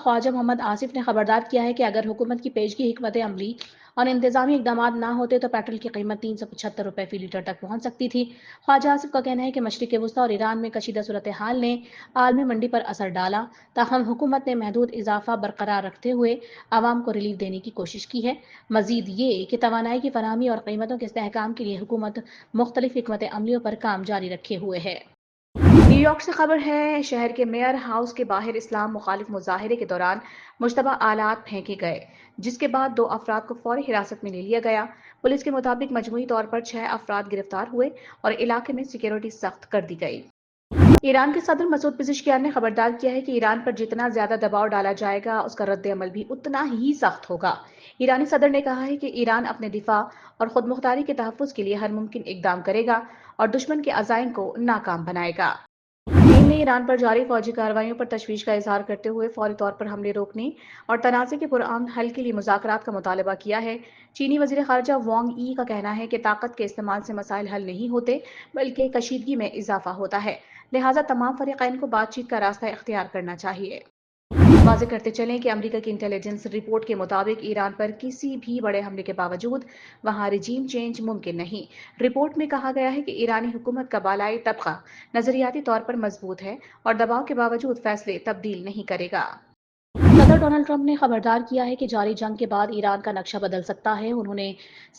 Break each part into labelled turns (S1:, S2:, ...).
S1: ख्वाजा मोहम्मद आसिफ ने खबरदार किया है कि अगर हुकूमत की पेशगी हिकमत अमली और इंतजामी इकदाम ना होते तो पेट्रोल की कीमत 375 रुपये फी लीटर तक पहुंच सकती थी। ख्वाजा आसिफ का कहना है कि मशरिक वस्ता और ईरान में कशीदा सूरत हाल ने आलमी मंडी पर असर डाला, ताहम हुकूमत ने महदूद इजाफा बरकरार रखते हुए आवाम को रिलीफ देने की कोशिश की है। मजीद ये कि तवानाई की फराहमी और कीमतों के इस्तेहकाम के लिए हुकूमत मुख्तलिफ हिकमत अमलियों पर काम जारी रखे हुए है। न्यूयॉर्क से खबर है, शहर के मेयर हाउस के बाहर इस्लाम मुखालिफ मुजाहिरे के दौरान मुश्तबा आलात फेंके गए, जिसके बाद 2 अफराद को फौरी हिरासत में ले लिया गया। पुलिस के मुताबिक मजमूई तौर पर 6 अफराद गिरफ्तार हुए और इलाके में सिक्योरिटी सख्त कर दी गई। ईरान के सदर मसूद पिज़ेश्कियान ने खबरदार किया है कि ईरान पर जितना ज्यादा दबाव डाला जाएगा, उसका रद्द अमल भी उतना ही सख्त होगा। ईरानी सदर ने कहा है कि ईरान अपने दिफा और खुद मुख्तारी के तहफ़्फ़ुज़ के लिए हर मुमकिन इकदाम करेगा और दुश्मन के अज़ाइम को नाकाम बनाएगा। चीन ने ईरान पर जारी फौजी कार्रवाइयों पर तशवीश का इजहार करते हुए फौरी तौर पर हमले रोकने और तनाज़े के पुरअमन हल के लिए मुज़ाकरात का मुतालबा किया है। चीनी वज़ीर ख़ारिजा वांग यी का कहना है कि ताकत के इस्तेमाल से मसाइल हल नहीं होते, बल्कि कशीदगी में इजाफा होता है। लिहाजा तमाम फ़रीक़ैन को बातचीत का रास्ता इख्तियार करना चाहिए। वाज़ेह करते चलें कि अमेरिका की इंटेलिजेंस रिपोर्ट के मुताबिक ईरान पर किसी भी बड़े हमले के बावजूद वहां रिजीम चेंज मुमकिन नहीं। रिपोर्ट में कहा गया है कि ईरानी हुकूमत का बालाई तबका नजरियाती तौर पर मजबूत है और दबाव के बावजूद फैसले तब्दील नहीं करेगा। सदर डोनाल्ड ट्रंप ने खबरदार किया है कि जारी जंग के बाद ईरान का नक्शा बदल सकता है। उन्होंने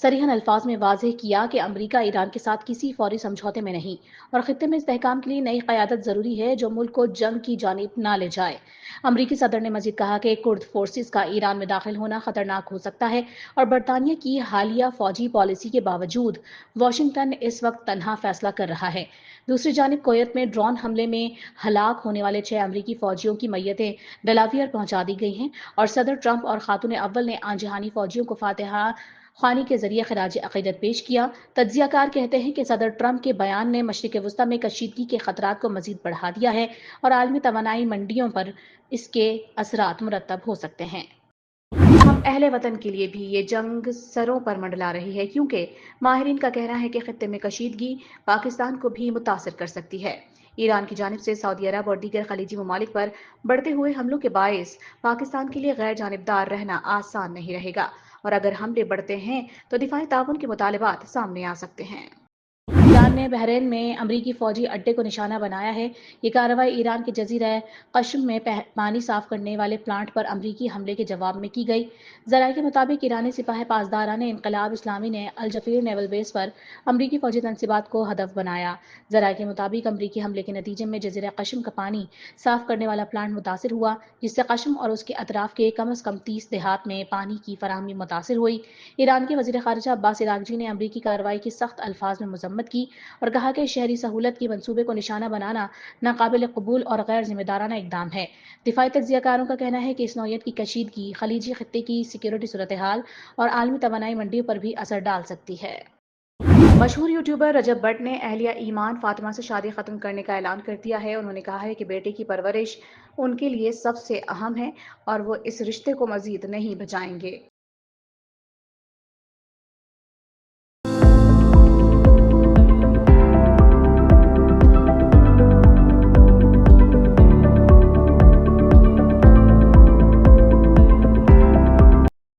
S1: सरीहन अल्फाज में वाज़ेह किया कि अमेरिका ईरान के साथ किसी फौरी समझौते में नहीं और खित्ते में इस्तेहकाम के लिए नई क़यादत ज़रूरी है जो मुल्क को जंग की जानिब ना ले जाए। अमरीकी सदर ने मजीद कहा कि कुर्द फोर्सेस का ईरान में दाखिल होना खतरनाक हो सकता है और बरतानिया की हालिया फौजी पॉलिसी के बावजूद वाशिंगटन इस वक्त तनहा फैसला कर रहा है। दूसरी जानिब कुवैत में ड्रोन हमले में हलाक होने वाले 6 अमरीकी फौजियों की मैयतें डेलावियर पहुंचा दी गई हैं और सदर ट्रंप और खातून अव्वल ने आन जहानी फौजियों को फातिहा खानी के जरिए खराज अकीदत पेश किया। तज्जियाकार कहते हैं कि सदर ट्रंप के बयान ने मशरिक वस्ता में कशीदगी के खतरात को मजीद बढ़ा दिया है और आलमी तवानाई मंडियों पर इसके असरात मुरतब हो सकते हैं। हम अहले वतन के लिए भी ये जंग सरों पर मंडला रही है, क्योंकि माहिरीन का कहना है कि खित्ते में कशीदगी पाकिस्तान को भी मुतासिर कर सकती है। ईरान की जानिब से सऊदी अरब और दीगर खलीजी ममालिक पर बढ़ते हुए हमलों के बायस पाकिस्तान के लिए गैर जानिबदार रहना आसान नहीं रहेगा और अगर हमले बढ़ते हैं तो दिफाई ताउन के मुतालबात सामने आ सकते हैं। ईरान ने बहरीन में अमरीकी फौजी अड्डे को निशाना बनाया है। ये कार्रवाई ईरान के जजीरा कश्म में पानी साफ करने वाले प्लांट पर अमरीकी हमले के जवाब में की गई। ज़राए के मुताबिक ईरानी सिपाही पासदारान इनकलाब इस्लामी ने अल जफीर नेवल बेस पर अमरीकी फौजी तनसीबात को हदफ बनाया। ज़राए के मुताबिक अमरीकी हमले के नतीजे में जजीरा कश्म का पानी साफ करने वाला प्लांट मुतासर हुआ, जिससे कश्म और उसके अतराफ के कम अज़ कम 30 देहात में पानी की फराहमी मुतासर हुई। ईरान के वज़ीर ख़ारिजा अब्बास इरागची ने अमरीकी कार्रवाई की सख्त अल्फाज में मजम्मत की और कहा कि शहरी सहूलत की मंसूबे को निशाना बनाना नाकाबिल कबूल और गैर जिम्मेदाराना इकदाम है। दिफाई तज्जियाकारों का कहना है कि इस नौयत की कशीदगी खलीजी खित्ते की सिक्योरिटी सूरत हाल और आलमी तवानाई मंडियों पर भी असर डाल सकती है। मशहूर यूट्यूबर रजब भट्ट ने अहलिया ईमान फातिमा से शादी खत्म करने का ऐलान कर दिया है। उन्होंने कहा है कि बेटे की परवरिश उनके लिए सबसे अहम है और वो इस रिश्ते को मजीद नहीं बचाएंगे।